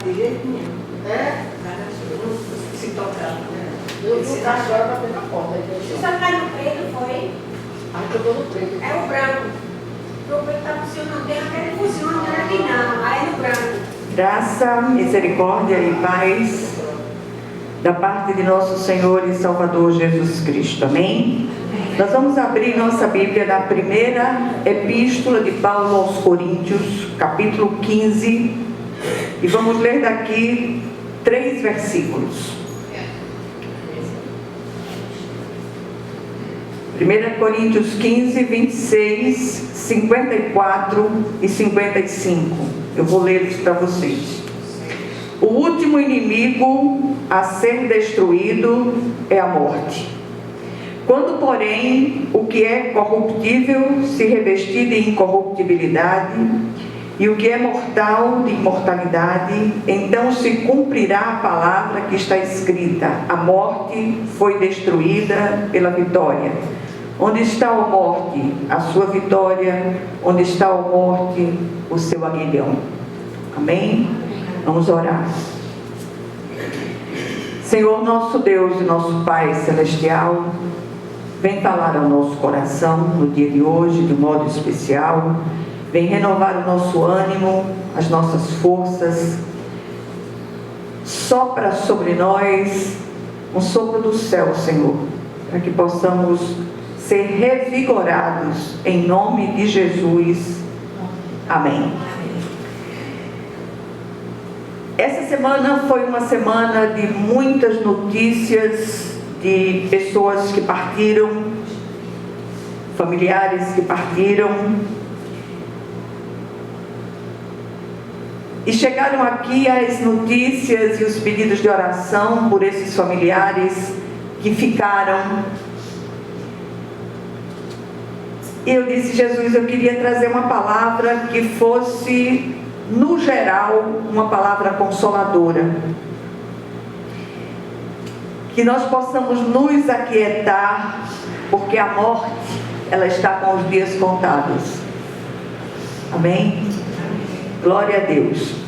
De jeito nenhum. É? Se tocar. Eu vou estar agora para ver na porta. Você cai no preto, foi? Ah, que eu estou no preto. É o branco. O preto está funcionando bem, até não funciona, não é aqui não. Aí é no branco. Graça, misericórdia e paz da parte de nosso Senhor e Salvador Jesus Cristo. Amém? Nós vamos abrir nossa Bíblia na primeira epístola de Paulo aos Coríntios, capítulo 15, e vamos ler daqui 3 versículos. 1 Coríntios 15, 26, 54 e 55. Eu vou lê-los para vocês. O último inimigo a ser destruído é a morte. Quando, porém, o que é corruptível se revestir de incorruptibilidade, e o que é mortal de imortalidade, então se cumprirá a palavra que está escrita: a morte foi destruída pela vitória. Onde está a morte, a sua vitória? Onde está a morte, o seu aguilhão? Amém? Vamos orar. Senhor nosso Deus e nosso Pai Celestial, vem falar ao nosso coração no dia de hoje, de modo especial. Vem renovar o nosso ânimo, as nossas forças. Sopra sobre nós um sopro do céu, Senhor, para que possamos ser revigorados em nome de Jesus. Amém. Essa semana foi uma semana de muitas notícias de pessoas que partiram, familiares que partiram. E chegaram aqui as notícias e os pedidos de oração por esses familiares que ficaram. E eu disse: Jesus, eu queria trazer uma palavra que fosse, no geral, uma palavra consoladora. Que nós possamos nos aquietar, porque a morte, ela está com os dias contados. Amém? Glória a Deus.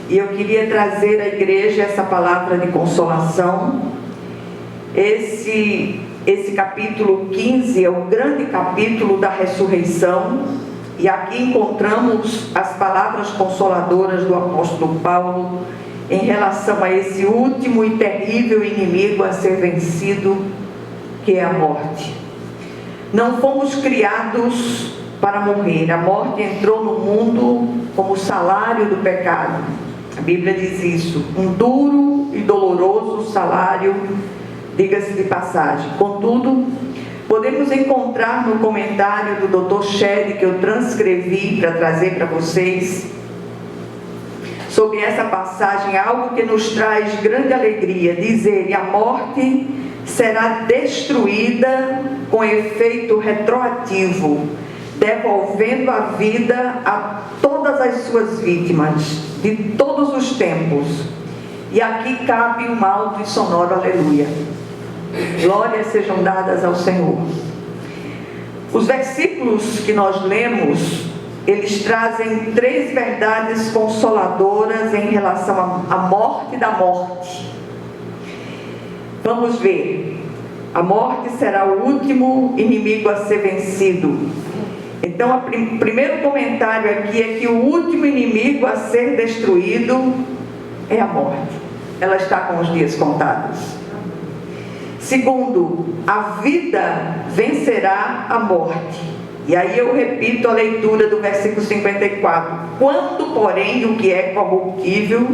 E eu queria trazer à igreja essa palavra de consolação. Esse capítulo 15 é o grande capítulo da ressurreição. E aqui encontramos as palavras consoladoras do apóstolo Paulo em relação a esse último e terrível inimigo a ser vencido, que é a morte. Não fomos criados para morrer. A morte entrou no mundo como salário do pecado. A Bíblia diz isso: um duro e doloroso salário, diga-se de passagem. Contudo, podemos encontrar no comentário do Dr. Shedd, que eu transcrevi para trazer para vocês, sobre essa passagem, algo que nos traz grande alegria. Diz ele: a morte será destruída com efeito retroativo, devolvendo a vida a todas as suas vítimas, de todos os tempos. E aqui cabe um alto e sonoro aleluia. Glórias sejam dadas ao Senhor. Os versículos que nós lemos, eles trazem 3 verdades consoladoras em relação à morte da morte. Vamos ver. A morte será o último inimigo a ser vencido. Então, o primeiro comentário aqui é que o último inimigo a ser destruído é a morte. Ela está com os dias contados. Segundo, a vida vencerá a morte. E aí eu repito a leitura do versículo 54. Quando, porém, o que é corruptível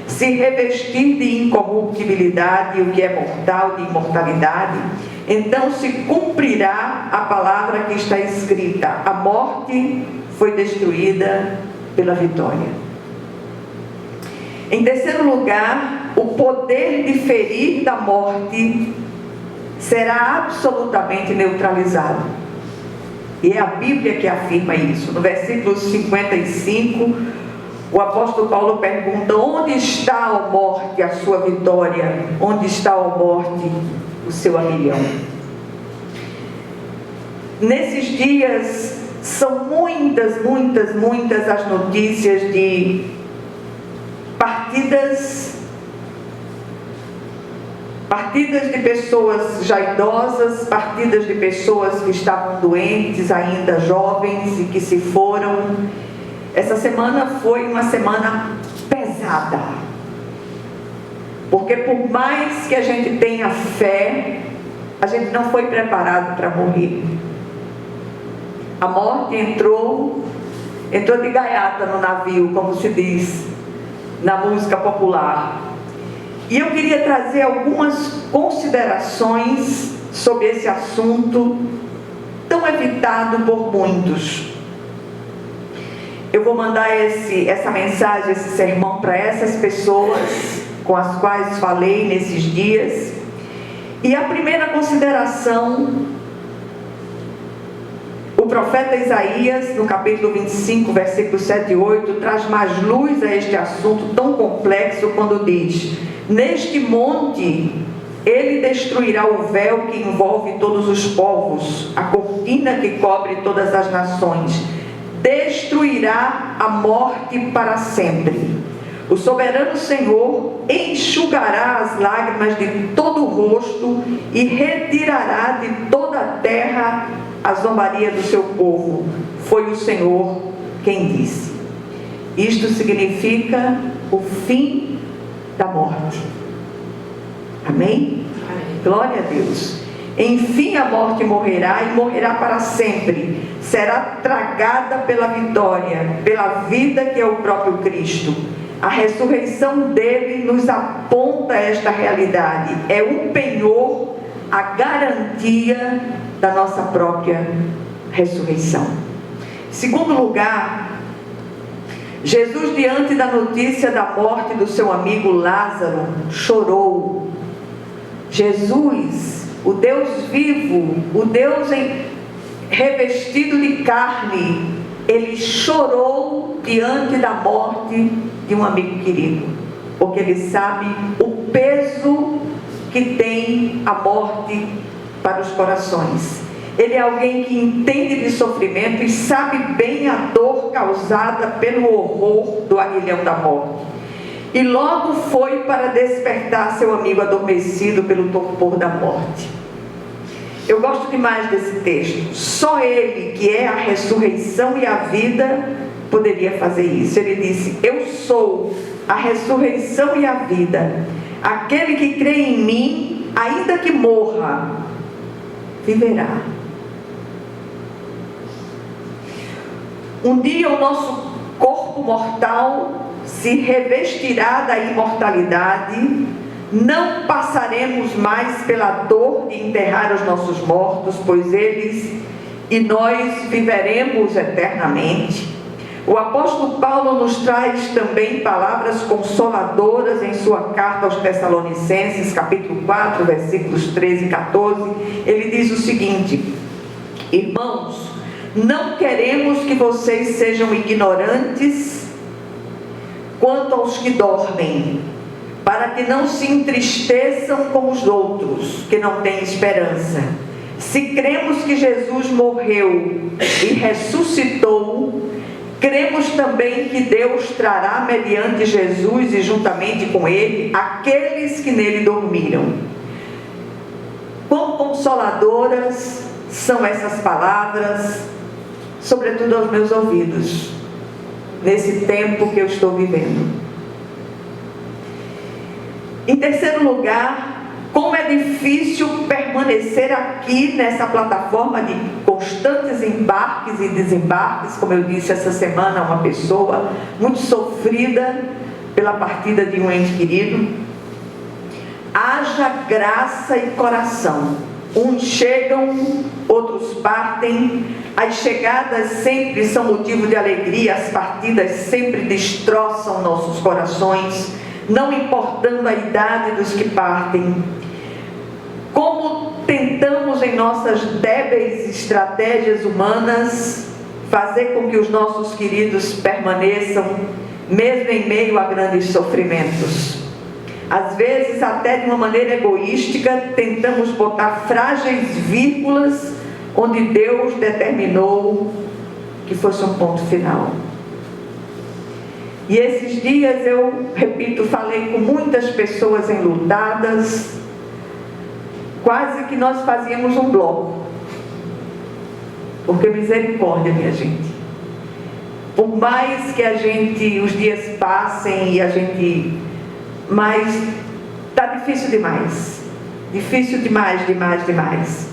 se revestir de incorruptibilidade, e o que é mortal de imortalidade, então se cumprirá a palavra que está escrita: a morte foi destruída pela vitória. Em terceiro lugar, o poder de ferir da morte será absolutamente neutralizado. E é a Bíblia que afirma isso. No versículo 55, o apóstolo Paulo pergunta: onde está, ó morte, a sua vitória? Onde está, ó morte, o seu aguilhão? Nesses dias, são muitas as notícias de partidas de pessoas já idosas, partidas de pessoas que estavam doentes, ainda jovens e que se foram. Essa semana foi uma semana pesada, porque por mais que a gente tenha fé, a gente não foi preparado para morrer. A morte entrou de gaiata no navio, como se diz na música popular. E eu queria trazer algumas considerações sobre esse assunto tão evitado por muitos. Eu vou mandar essa mensagem, esse sermão para essas pessoas com as quais falei nesses dias. E a primeira consideração, o profeta Isaías, no capítulo 25, versículos 7 e 8, traz mais luz a este assunto tão complexo quando diz: neste monte ele destruirá o véu que envolve todos os povos, a cortina que cobre todas as nações. Destruirá a morte para sempre. O soberano Senhor enxugará as lágrimas de todo o rosto e retirará de toda a terra a zombaria do seu povo. Foi o Senhor quem disse. Isto significa o fim da morte. Amém? Glória a Deus. Enfim a morte morrerá, e morrerá para sempre. Será tragada pela vitória, pela vida que é o próprio Cristo. A ressurreição dele nos aponta esta realidade. É um penhor, a garantia da nossa própria ressurreição. Segundo lugar, Jesus, diante da notícia da morte do seu amigo Lázaro, chorou. Jesus, o Deus vivo, o Deus revestido de carne, ele chorou diante da morte de um amigo querido, porque ele sabe o peso que tem a morte para os corações. Ele é alguém que entende de sofrimento e sabe bem a dor causada pelo horror do aguilhão da morte. E logo foi para despertar seu amigo adormecido pelo torpor da morte. Eu gosto demais desse texto. Só ele, que é a ressurreição e a vida, poderia fazer isso. Ele disse: eu sou a ressurreição e a vida. Aquele que crê em mim, ainda que morra, viverá. Um dia o nosso corpo mortal se revestirá da imortalidade. Não passaremos mais pela dor de enterrar os nossos mortos, pois eles e nós viveremos eternamente. O apóstolo Paulo nos traz também palavras consoladoras em sua carta aos Tessalonicenses, capítulo 4, versículos 13 e 14. Ele diz o seguinte: irmãos, não queremos que vocês sejam ignorantes quanto aos que dormem, para que não se entristeçam como os outros, que não têm esperança. Se cremos que Jesus morreu e ressuscitou, cremos também que Deus trará mediante Jesus e juntamente com ele aqueles que nele dormiram. Quão consoladoras são essas palavras, sobretudo aos meus ouvidos, nesse tempo que eu estou vivendo. Em terceiro lugar, como é difícil permanecer aqui nessa plataforma de constantes embarques e desembarques. Como eu disse essa semana, uma pessoa muito sofrida pela partida de um ente querido. Haja graça e coração. Uns chegam, outros partem. As chegadas sempre são motivo de alegria, as partidas sempre destroçam nossos corações, não importando a idade dos que partem. Como tentamos em nossas débeis estratégias humanas fazer com que os nossos queridos permaneçam, mesmo em meio a grandes sofrimentos. Às vezes, até de uma maneira egoística, tentamos botar frágeis vírgulas onde Deus determinou que fosse um ponto final. E esses dias eu, repito, falei com muitas pessoas enlutadas, quase que nós fazíamos um bloco. Porque misericórdia, minha gente. Por mais que os dias passem e mas está difícil demais. Difícil demais, demais, demais.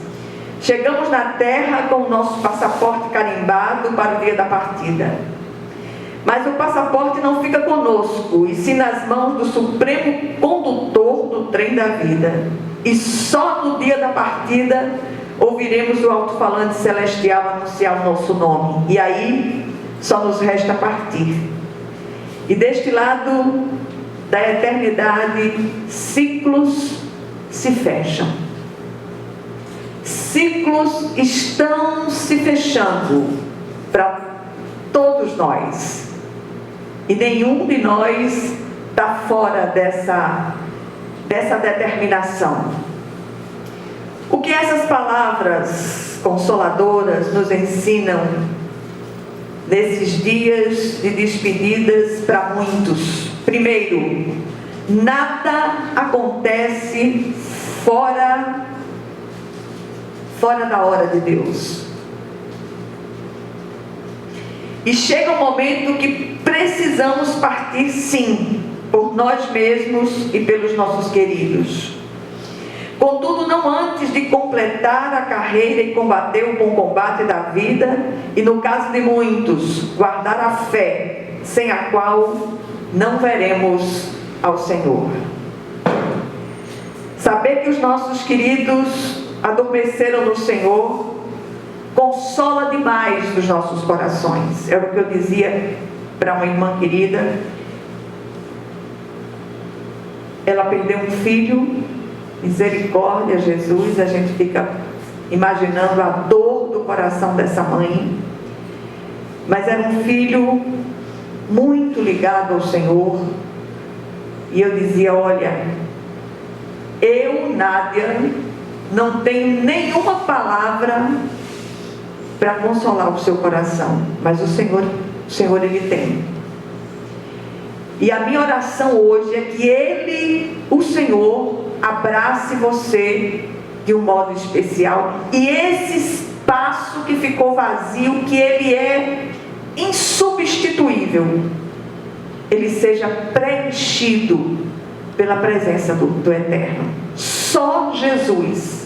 Chegamos na terra com o nosso passaporte carimbado para o dia da partida. Mas o passaporte não fica conosco, e sim nas mãos do supremo condutor do trem da vida. E só no dia da partida ouviremos o alto-falante celestial anunciar o nosso nome. E aí só nos resta partir. E deste lado da eternidade, ciclos se fecham. Ciclos estão se fechando para todos nós. E nenhum de nós está fora dessa determinação. O que essas palavras consoladoras nos ensinam nesses dias de despedidas para muitos? Primeiro, nada acontece fora da hora de Deus. E chega um momento que precisamos partir, sim, por nós mesmos e pelos nossos queridos. Contudo, não antes de completar a carreira e combater o bom combate da vida, e no caso de muitos, guardar a fé, sem a qual não veremos ao Senhor. Saber que os nossos queridos adormeceram no Senhor consola demais os nossos corações. Era o que eu dizia para uma irmã querida. Ela perdeu um filho, misericórdia, Jesus. A gente fica imaginando a dor do coração dessa mãe. Mas era um filho muito ligado ao Senhor. E eu dizia: olha, eu, Nádia, não tenho nenhuma palavra para consolar o seu coração, mas o Senhor Ele tem. E a minha oração hoje é que o Senhor, abrace você de um modo especial, e esse espaço que ficou vazio, que ele é insubstituível, ele seja preenchido pela presença do Eterno. Só Jesus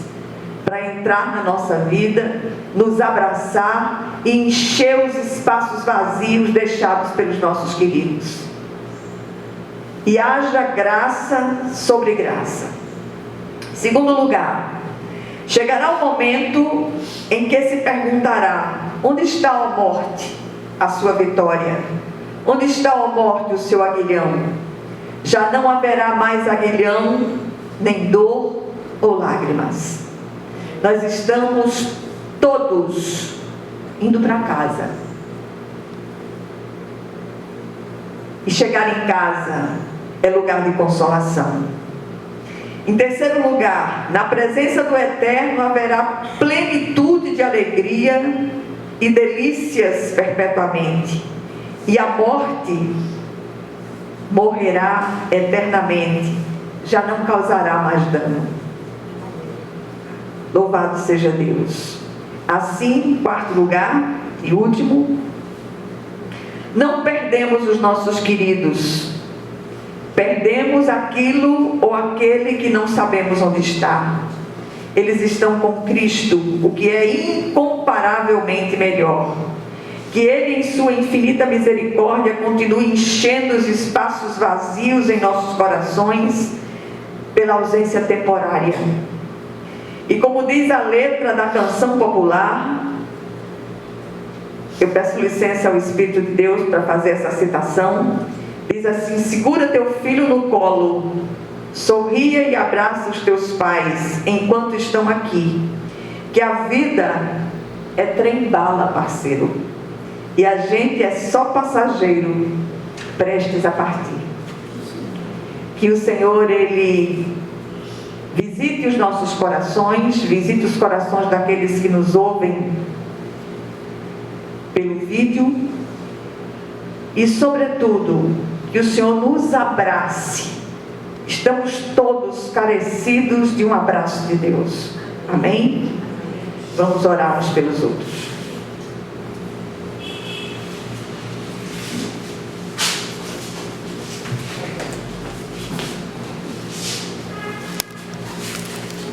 para entrar na nossa vida, nos abraçar e encher os espaços vazios deixados pelos nossos queridos. E haja graça sobre graça. Segundo lugar, chegará o momento em que se perguntará: onde está, ó morte, a sua vitória? Onde está, ó morte, o seu aguilhão? Já não haverá mais aguilhão, nem dor ou lágrimas. Nós estamos todos indo para casa. E chegar em casa é lugar de consolação. Em terceiro lugar, na presença do Eterno haverá plenitude de alegria e delícias perpetuamente. E a morte morrerá eternamente, já não causará mais dano. Louvado seja Deus. Assim, quarto lugar e último, não perdemos os nossos queridos. Perdemos aquilo ou aquele que não sabemos onde está. Eles estão com Cristo, o que é incomparavelmente melhor. Que Ele, em sua infinita misericórdia, continue enchendo os espaços vazios em nossos corações pela ausência temporária. E como diz a letra da canção popular, eu peço licença ao Espírito de Deus para fazer essa citação, diz assim: segura teu filho no colo, sorria e abraça os teus pais enquanto estão aqui, que a vida é trem-bala, parceiro, e a gente é só passageiro prestes a partir. Que o Senhor, Ele visite os nossos corações, visite os corações daqueles que nos ouvem pelo vídeo, e, sobretudo, que o Senhor nos abrace. Estamos todos carecidos de um abraço de Deus. Amém? Vamos orar uns pelos outros.